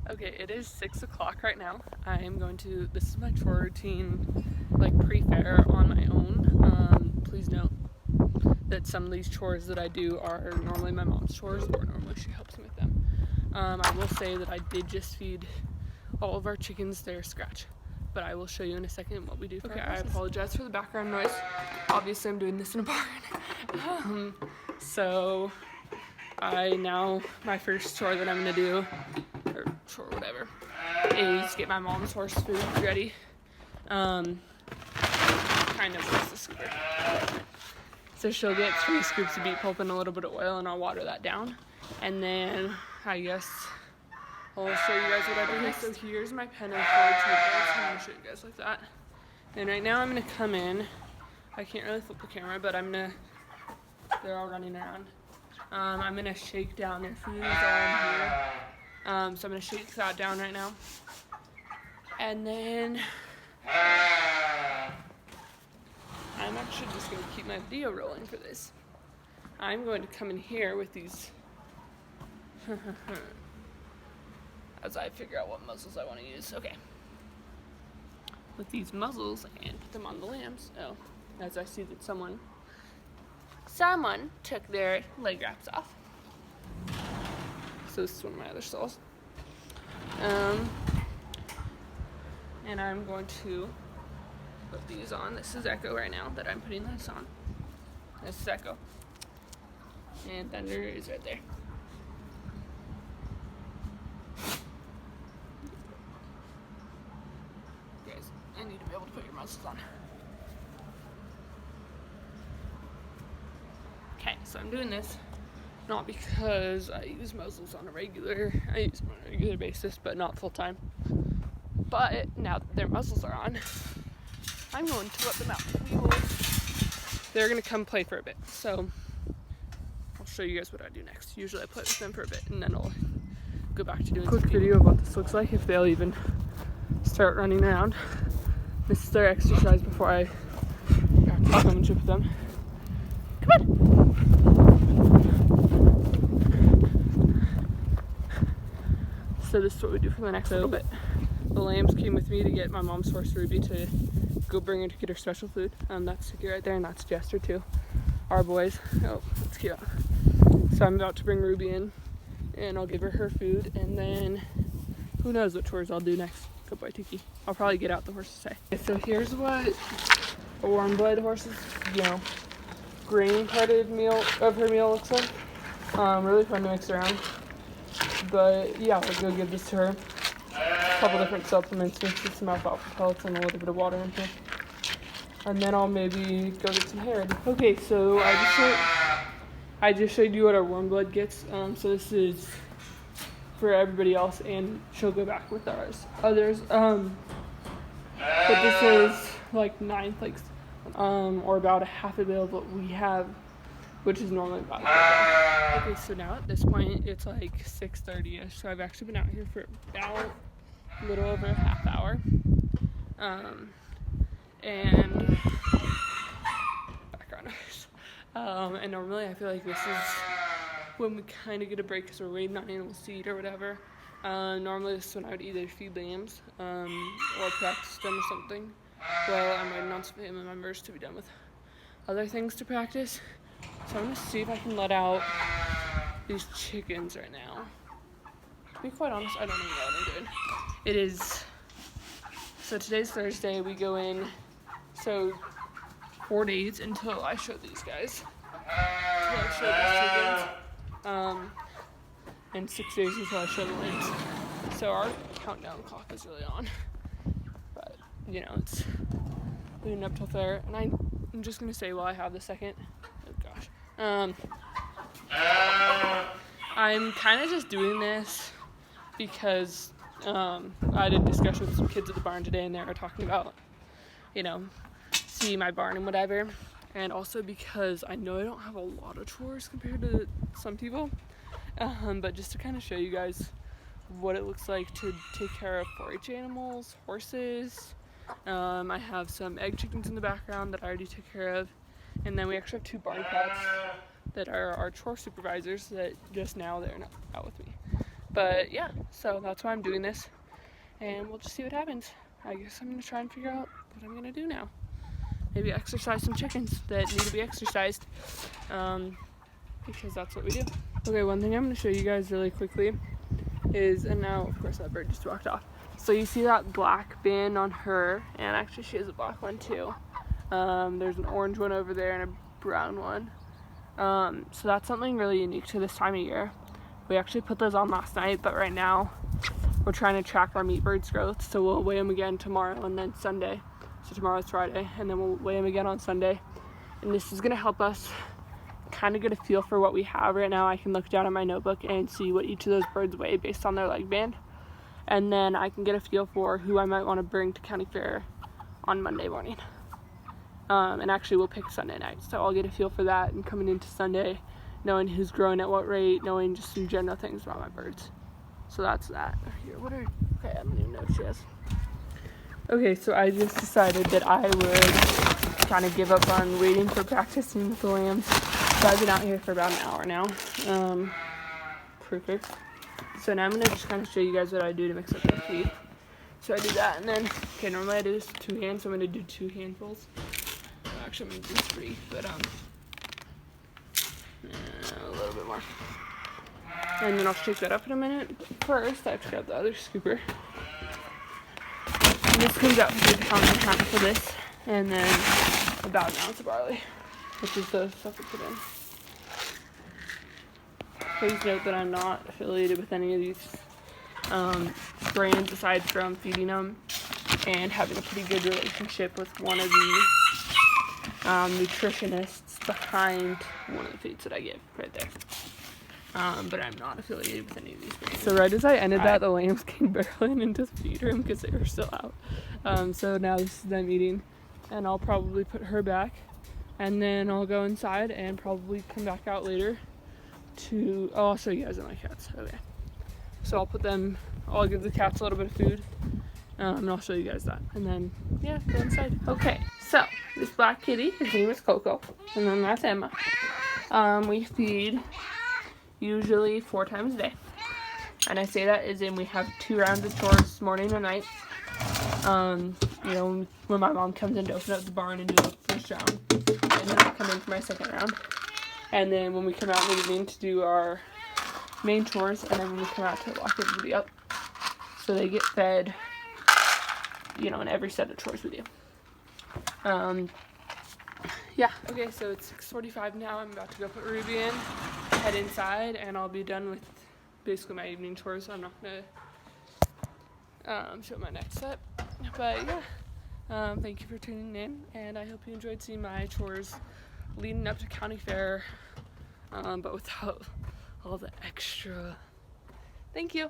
Okay, it is 6 o'clock right now. I am going to, this is my chore routine, like pre-fair on my own. Please note that some of these chores that I do are normally my mom's chores, or normally she helps me with them. I will say that I did just feed all of our chickens their scratch, but I will show you in a second what we do for our horses. I apologize for the background noise. Obviously I'm doing this in a barn. So my first chore that I'm gonna do, or chore whatever, is get my mom's horse food ready. Kind of where's the scooper? So she'll get 3 scoops of beet pulp and a little bit of oil, and I'll water that down. And then I guess I'll show you guys what I do next. So here's my pen of 4 tables. I'm gonna show you guys like that. And right now I'm gonna come in. I can't really flip the camera, but they're all running around. I'm gonna shake down their food all in here. So I'm gonna shake that down right now. And then I'm actually just gonna keep my video rolling for this. I'm going to come in here with these as I figure out what muzzles I want to use. Okay. With these muzzles and put them on the lambs. Oh, as I see that someone took their leg wraps off. So this is one of my other stalls. And I'm going to put these on. This is Echo right now that I'm putting this on. This is Echo. And Thunder is right there. Guys, I need to be able to put your muzzles on. Okay, so I'm doing this not because I use muzzles on a regular basis, but not full time. But now that their muzzles are on, I'm going to let them out. They're gonna come play for a bit, so I'll show you guys what I do next. Usually I play with them for a bit, and then I'll go back to doing a quick video of what this looks like if they'll even start running around. This is their exercise before I practice showmanship with them. Come on! So this is what we do for the next little bit. The lambs came with me to get my mom's horse Ruby to go bring her to get her special food. That's Suki right there, and that's Jester too. Our boys. Oh, that's cute. So I'm about to bring Ruby in, and I'll give her food, and then who knows what chores I'll do next. Good boy, Tiki. I'll probably get out the horse to say. Okay, so here's what a warm blood horse's, grain carded meal of her meal looks like. Really fun to mix around. But yeah, I'll go give this to her. A couple different supplements, mix with some alfalfa pellets and a little bit of water in here. And then I'll maybe go get some hair. Okay, so I just showed you what our warm blood gets. So this is for everybody else, and she'll go back with others. But this is like 9th, or about a half a bale of what we have, which is normally about a bale. Okay, so now at this point it's like 6:30ish. So I've actually been out here for about a little over a half hour. And background noise. And normally I feel like this is when we kind of get a break because we're waiting on animals to eat or whatever. Normally this is when I would either feed lambs or practice them or something. Well, I'm waiting on some family members to be done with other things to practice. So I'm going to see if I can let out these chickens right now. To be quite honest, I don't even know what I'm doing. It is, so today's Thursday, we go in, so 4 days until I show these guys. Until I show these chickens. And 6 days until I show the lambs. So our countdown clock is really on. But, it's leading up till fair. And I'm just going to say while I have the second, oh gosh. I'm kind of just doing this because I had a discussion with some kids at the barn today, and they were talking about, see my barn and whatever. And also because I know I don't have a lot of chores compared to some people. But just to kind of show you guys what it looks like to take care of 4-H animals, horses. I have some egg chickens in the background that I already took care of. And then we actually have 2 barn cats that are our chore supervisors that just now they're not out with me. But yeah, so that's why I'm doing this, and we'll just see what happens. I guess I'm gonna try and figure out what I'm gonna do now. Maybe exercise some chickens that need to be exercised, because that's what we do. Okay, one thing I'm gonna show you guys really quickly is, and now of course that bird just walked off. So you see that black band on her, and actually she has a black one too. There's an orange one over there and a brown one. So that's something really unique to this time of year. We actually put those on last night, but right now we're trying to track our meat bird's growth, so we'll weigh them again tomorrow and then Sunday. So tomorrow's Friday, and then we'll weigh them again on Sunday. And this is gonna help us kind of get a feel for what we have right now. I can look down at my notebook and see what each of those birds weigh based on their leg band. And then I can get a feel for who I might want to bring to county fair on Monday morning. And actually we'll pick Sunday night, so I'll get a feel for that, and coming into Sunday, knowing who's growing at what rate, knowing just some general things about my birds. So that's that. Here, okay, I don't even know what she has. Okay, so I just decided that I would kind of give up on waiting for practicing with the lambs. So I've been out here for about an hour now. Perfect. So now I'm going to just kind of show you guys what I do to mix up the feed. So I do that, and then, okay, normally I do this with 2 hands, so I'm going to do 2 handfuls. Actually, I'm going to do 3, but a little bit more. And then I'll shake that up in a minute. But first, I have to grab the other scooper. And this comes out to 1.5 pounds for this, and then about 1 ounce of barley, which is the stuff we put in. Please note that I'm not affiliated with any of these brands aside from feeding them and having a pretty good relationship with one of the nutritionists behind one of the feeds that I give right there. But I'm not affiliated with any of these brands. So right as I ended that, the lambs came barreling into the feed room because they were still out. So now this is them eating, and I'll probably put her back, and then I'll go inside and probably come back out later to, oh, I'll show you guys my cats. Okay. So I'll give the cats a little bit of food, and I'll show you guys that. And then, yeah, go inside. Okay, so this black kitty, his name is Coco, and then that's Emma. We feed usually 4 times a day. And I say that as in we have 2 rounds of chores, morning and night. You know, when my mom comes in to open up the barn and do the first round, and then I come in for my second round. And then when we come out in the evening to do our main chores, and then when we come out to lock everybody up. So they get fed, you know, in every set of chores we do. Yeah. Okay, so it's 6:45 now. I'm about to go put Ruby in, head inside, and I'll be done with basically my evening chores. So I'm not gonna show my next set. But yeah, thank you for tuning in, and I hope you enjoyed seeing my chores leading up to county fair, but without all the extra. Thank you.